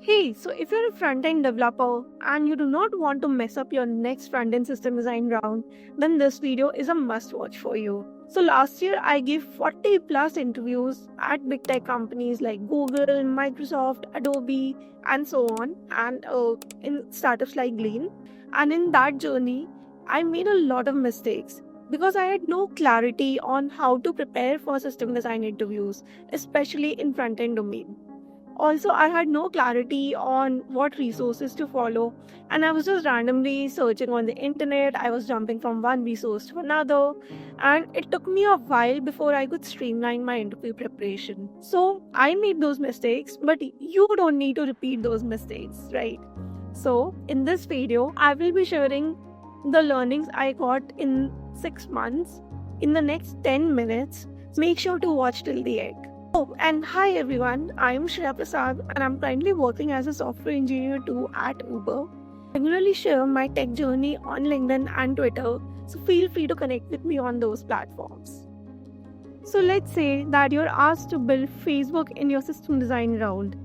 Hey, so if you're a front-end developer and you do not want to mess up your next front-end system design round, then this video is a must-watch for you. So last year I gave 40 plus interviews at big tech companies like Google, Microsoft, Adobe, and so on, and in startups like Glean. And in that journey, I made a lot of mistakes because I had no clarity on how to prepare for system design interviews, especially in front-end domain. Also, I had no clarity on what resources to follow, and I was just randomly searching on the internet. I was jumping from one resource to another, and it took me a while before I could streamline my interview preparation. So, I made those mistakes, but you don't need to repeat those mistakes, right? So, in this video, I will be sharing the learnings I got in 6 months in the next 10 minutes. Make sure to watch till the end. Oh, and hi everyone, I'm Shreya Prasad and I'm currently working as a software engineer too at Uber. I regularly share my tech journey on LinkedIn and Twitter, so feel free to connect with me on those platforms. So let's say that you're asked to build Facebook in your system design round.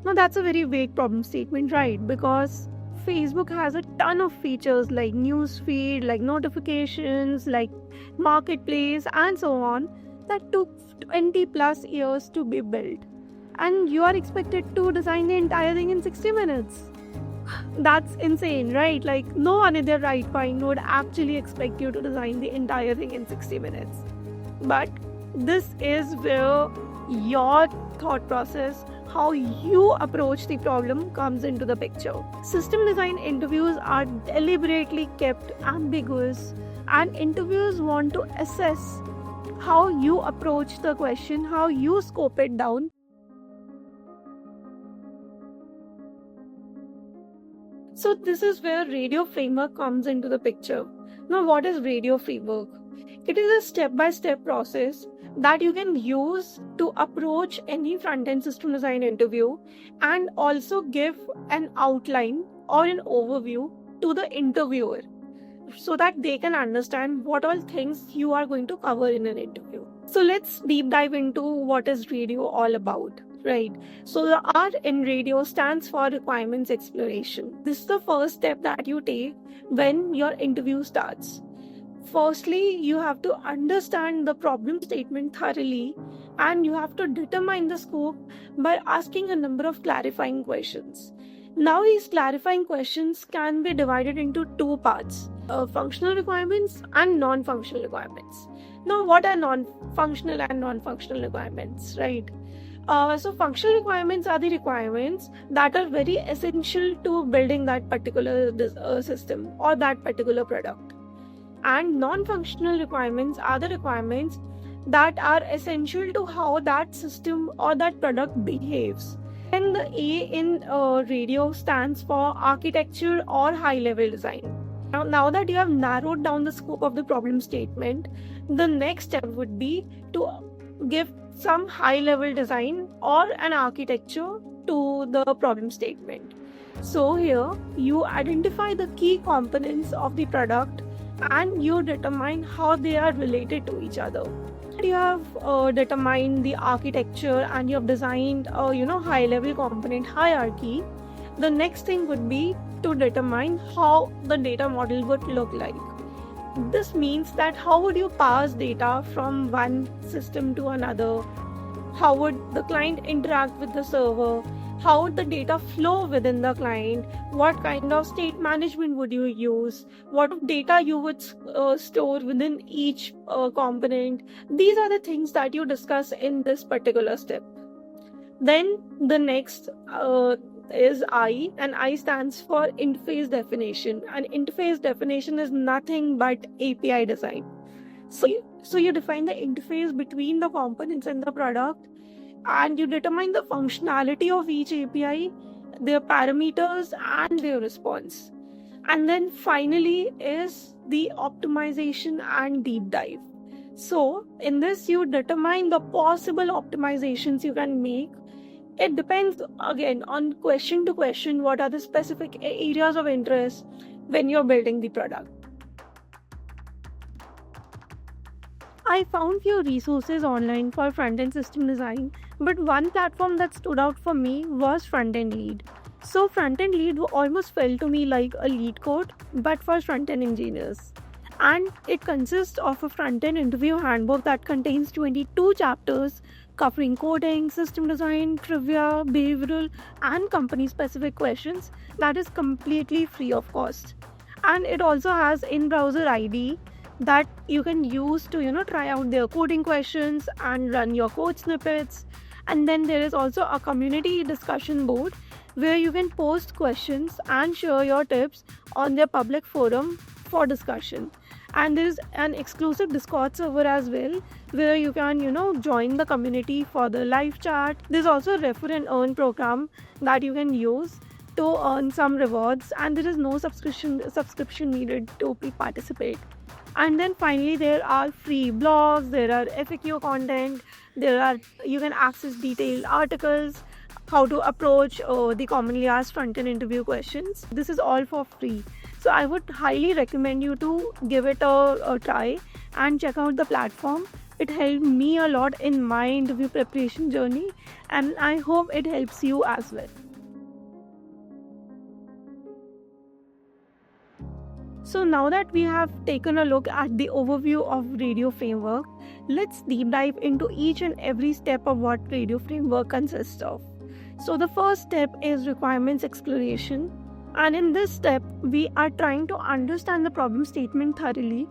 Now that's a very vague problem statement, right? Because Facebook has a ton of features like newsfeed, like notifications, like marketplace, and so on that took 20 plus years to be built. And you are expected to design the entire thing in 60 minutes. That's insane, right? Like, no one in their right mind would actually expect you to design the entire thing in 60 minutes. But this is where your thought process, how you approach the problem, comes into the picture. System design interviews are deliberately kept ambiguous, and interviewers want to assess how you approach the question, how you scope it down. So this is where Radio Framework comes into the picture. Now, what is Radio Framework? It is a step-by-step process that you can use to approach any front-end system design interview and also give an outline or an overview to the interviewer, so that they can understand what all things you are going to cover in an interview. So let's deep dive into what is radio all about, right? So the R in radio stands for requirements exploration. This is the first step that you take when your interview starts. Firstly, you have to understand the problem statement thoroughly, and you have to determine the scope by asking a number of clarifying questions. Now, these clarifying questions can be divided into two parts: functional requirements and non-functional requirements. Now, what are non-functional and non-functional requirements, right? So, functional requirements are the requirements that are very essential to building that particular system or that particular product. And non-functional requirements are the requirements that are essential to how that system or that product behaves. And the A in radio stands for architecture or high-level design. Now that you have narrowed down the scope of the problem statement, the next step would be to give some high-level design or an architecture to the problem statement. So here you identify the key components of the product and you determine how they are related to each other. You have determined the architecture and you have designed a high-level component hierarchy. The next thing would be to determine how the data model would look like. This means that how would you pass data from one system to another? How would the client interact with the server? How would the data flow within the client? What kind of state management would you use? What data you would store within each component? These are the things that you discuss in this particular step. Then the next is I, and I stands for interface definition. And interface definition is nothing but API design. So you define the interface between the components and the product, and you determine the functionality of each API, their parameters, and their response. And then finally is the optimization and deep dive. So in this, you determine the possible optimizations you can make. It depends again on question to question what are the specific areas of interest when you're building the product. I found few resources online for front-end system design, but one platform that stood out for me was Front-End Lead. So front-end lead almost felt to me like a lead code, but for front-end engineers. And it consists of a front-end interview handbook that contains 22 chapters covering coding, system design, trivia, behavioral, and company-specific questions that is completely free of cost. And it also has in-browser ID that you can use to try out their coding questions and run your code snippets. And then there is also a community discussion board where you can post questions and share your tips on their public forum for discussion. And there is an exclusive Discord server as well where you can join the community for the live chat. There's also a refer and earn program that you can use to earn some rewards, and there is no subscription needed to participate. And then finally there are free blogs, there are FAQ content, you can access detailed articles, how to approach the commonly asked front-end interview questions. This is all for free. So I would highly recommend you to give it a try and check out the platform. It helped me a lot in my interview preparation journey, and I hope it helps you as well. So now that we have taken a look at the overview of Radio Framework, let's deep dive into each and every step of what Radio Framework consists of. So the first step is requirements exploration. And in this step, we are trying to understand the problem statement thoroughly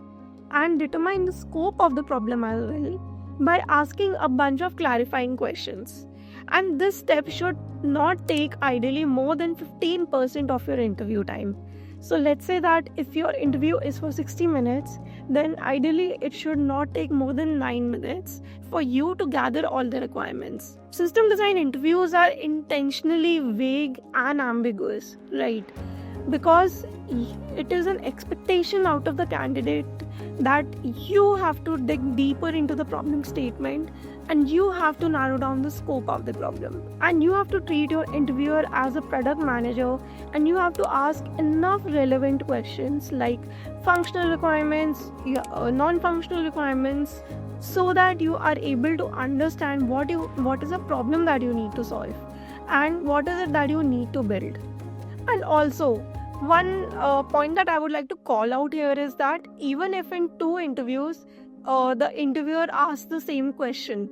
and determine the scope of the problem as well by asking a bunch of clarifying questions. And this step should not take ideally more than 15% of your interview time. So let's say that if your interview is for 60 minutes, then ideally it should not take more than 9 minutes for you to gather all the requirements. System design interviews are intentionally vague and ambiguous, right? Because it is an expectation out of the candidate that you have to dig deeper into the problem statement and you have to narrow down the scope of the problem. And you have to treat your interviewer as a product manager, and you have to ask enough relevant questions like functional requirements, non-functional requirements, so that you are able to understand what is a problem that you need to solve and what is it that you need to build. And also, one point that I would like to call out here is that even if in 2 interviews the interviewer asks the same question,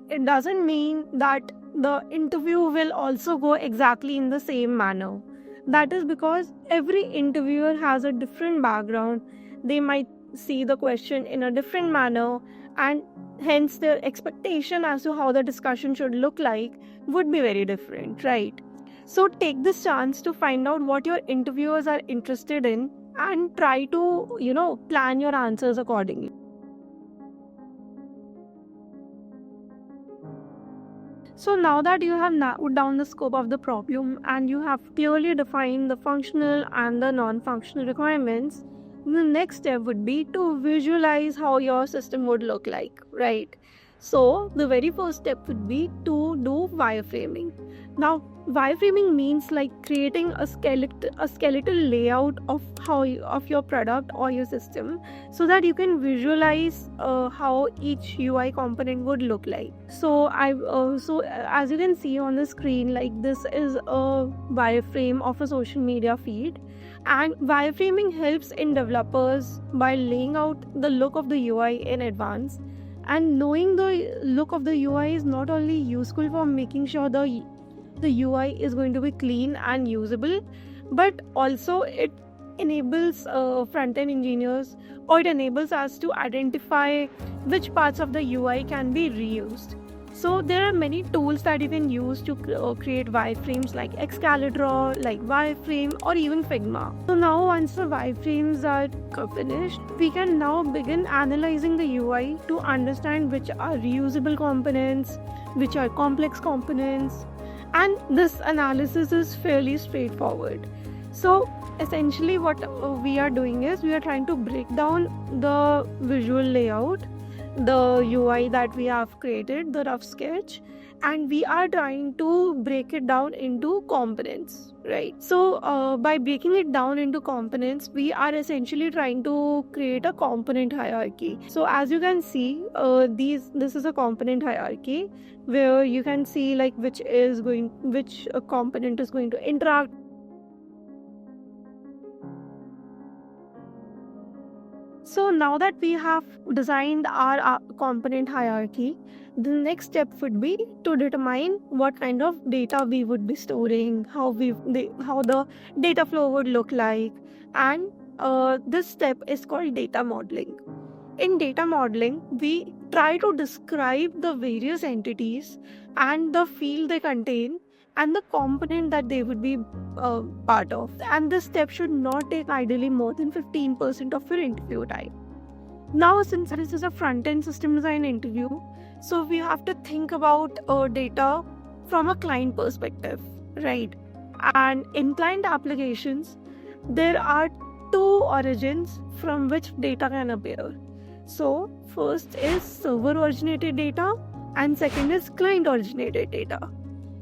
it doesn't mean that the interview will also go exactly in the same manner. That is because every interviewer has a different background. They might see the question in a different manner, and hence their expectation as to how the discussion should look like would be very different, right? So take this chance to find out what your interviewers are interested in and try to, plan your answers accordingly. So now that you have narrowed down the scope of the problem and you have clearly defined the functional and the non-functional requirements, the next step would be to visualize how your system would look like, right? So the very first step would be to do wireframing. Now, wireframing means like creating a skeletal layout of your product or your system, so that you can visualize how each UI component would look like. So as you can see on the screen, like this is a wireframe of a social media feed. And wireframing helps in developers by laying out the look of the UI in advance. And knowing the look of the UI is not only useful for making sure the UI is going to be clean and usable, but also it enables front-end engineers, or it enables us to identify which parts of the UI can be reused. So there are many tools that you can use to create wireframes like Excalibur, like Wireframe, or even Figma. So now once the wireframes are finished, we can now begin analyzing the UI to understand which are reusable components, which are complex components, and this analysis is fairly straightforward. So essentially what we are doing is we are trying to break down the visual layout, the UI that we have created, the rough sketch, and we are trying to break it down into components, right? So by breaking it down into components, we are essentially trying to create a component hierarchy. So as you can see, this is a component hierarchy where you can see like which component is going to interact. So now that we have designed our component hierarchy, the next step would be to determine what kind of data we would be storing, how the data flow would look like, and this step is called data modeling. In data modeling, we try to describe the various entities and the field they contain and the component that they would be part of. And this step should not take ideally more than 15% of your interview time. Now, since this is a front-end system design interview, so we have to think about data from a client perspective, right? And in client applications, there are two origins from which data can appear. So first is server originated data and second is client originated data.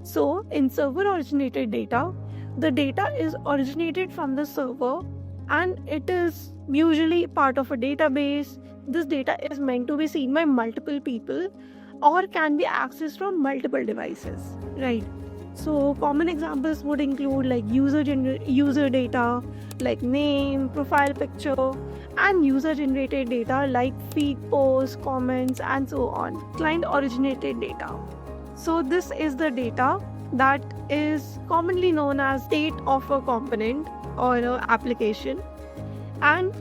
So in server originated data, the data is originated from the server and it is usually part of a database. This data is meant to be seen by multiple people or can be accessed from multiple devices, right? So common examples would include like user data like name, profile picture, and user generated data like feed posts, comments, and so on. Client originated data. So this is the data that is commonly known as state of a component or an application, and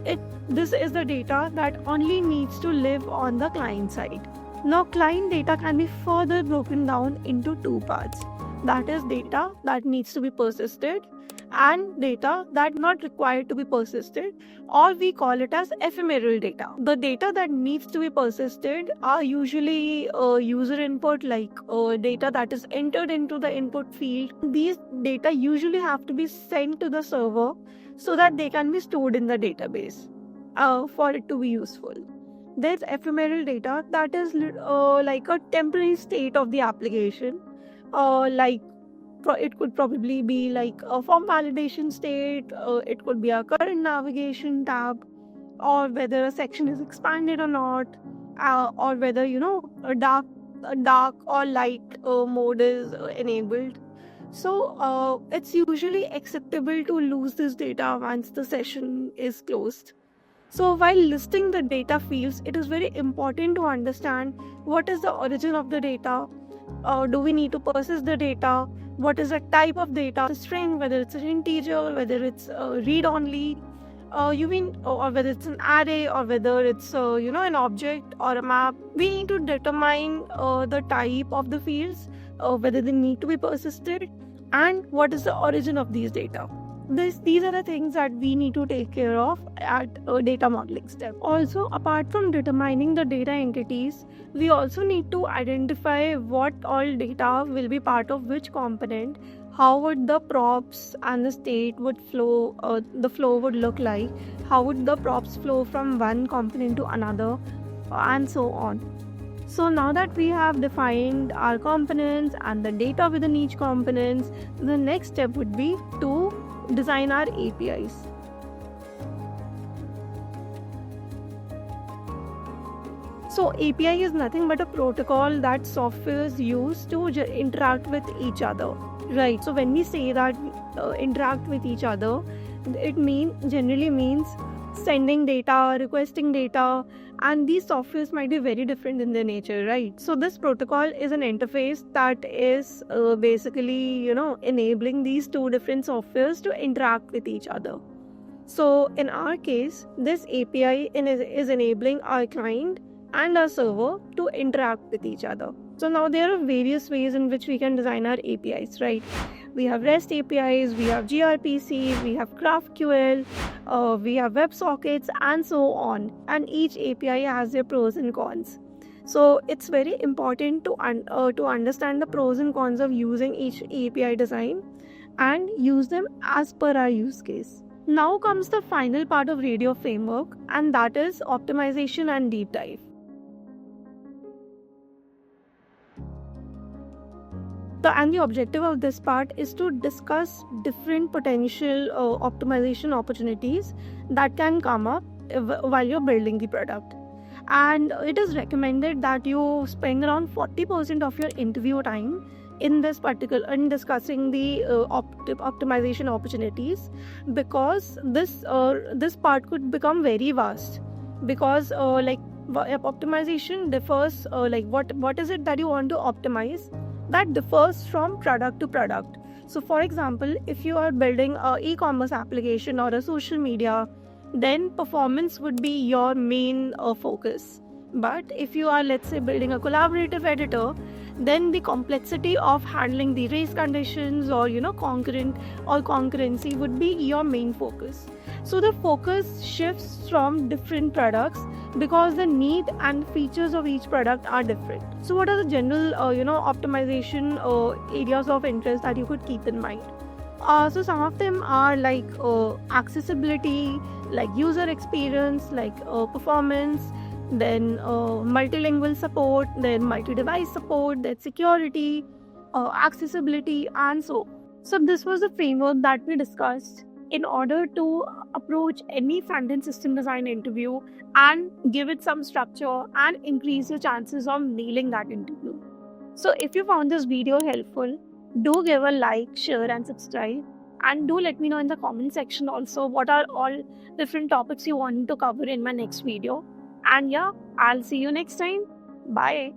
this is the data that only needs to live on the client side. Now client data can be further broken down into two parts. That is data that needs to be persisted and data that not required to be persisted, or we call it as ephemeral data. The data that needs to be persisted are usually user input, like data that is entered into the input field. These data usually have to be sent to the server so that they can be stored in the database for it to be useful. There's ephemeral data that is like a temporary state of the application. It could probably be like a form validation state, it could be a current navigation tab, or whether a section is expanded or not, or whether a dark or light mode is enabled. So it's usually acceptable to lose this data once the session is closed. So while listing the data fields, it is very important to understand what is the origin of the data. Do we need to persist the data? What is the type of data? A string, whether it's an integer, whether it's read only, or whether it's an array, or whether it's an object or a map. We need to determine the type of the fields, whether they need to be persisted, and what is the origin of these data. These are the things that we need to take care of at a data modeling step. Also, apart from determining the data entities, we also need to identify what all data will be part of which component, how would the props and the state would flow, the flow would look like, how would the props flow from one component to another, and so on. So now that we have defined our components and the data within each components, the next step would be to design our APIs. So API is nothing but a protocol that softwares use to interact with each other, right? So when we say that interact with each other, it generally means sending data, requesting data, and these softwares might be very different in their nature, right? So this protocol is an interface that is basically enabling these two different softwares to interact with each other. So in our case, this API is enabling our client and our server to interact with each other. So now there are various ways in which we can design our APIs, right? We have REST APIs, we have gRPC, we have GraphQL, we have WebSockets, and so on. And each API has their pros and cons. So it's very important to understand the pros and cons of using each API design and use them as per our use case. Now comes the final part of Radio Framework, and that is optimization and deep dive. And the objective of this part is to discuss different potential optimization opportunities that can come up while you're building the product. And it is recommended that you spend around 40% of your interview time in discussing the optimization opportunities, because this part could become very vast, because optimization differs, what is it that you want to optimize, that differs from product to product. So for example, if you are building a e-commerce application or a social media, then performance would be your main focus. But if you are, let's say, building a collaborative editor, then the complexity of handling the race conditions or concurrency would be your main focus. So the focus shifts from different products because the need and features of each product are different. So what are the general optimization areas of interest that you could keep in mind? So some of them are like accessibility, like user experience, like performance, then multilingual support, then multi-device support, then security, accessibility, and so this was the framework that we discussed in order to approach any front-end system design interview and give it some structure and increase your chances of nailing that interview. So if you found this video helpful, do give a like, share, and subscribe. And do let me know in the comment section also what are all different topics you want to cover in my next video. And yeah, I'll see you next time. Bye.